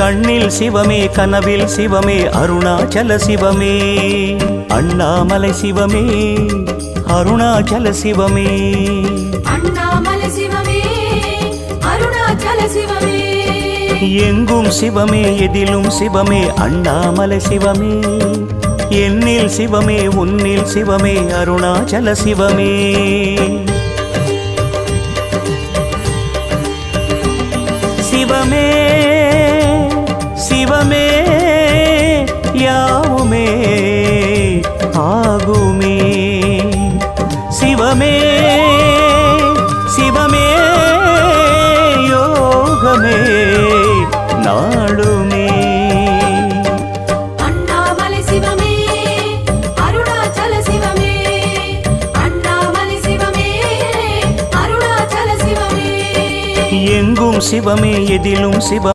கண்ணில் சிவமே கனவில் சிவமே அருணாச்சல சிவமே அண்ணாமலை சிவமே அருணாச்சல சிவமே அண்ணாமலை சிவமே அருணாச்சல சிவமே எங்கும் சிவமே எதிலும் சிவமே அண்ணாமலை சிவமே என்னில் சிவமே உன்னில் சிவமே அருணாச்சல சிவமே சிவமே சிவமே யாவுமே ஆகுமே சிவமே சிவமே யோகமே நாளுமே அண்ணாமலை சிவமே அருணாச்சல சிவமே அண்ணாமலை சிவமே அருணாச்சல சிவமே எங்கும் சிவமே எதிலும் சிவ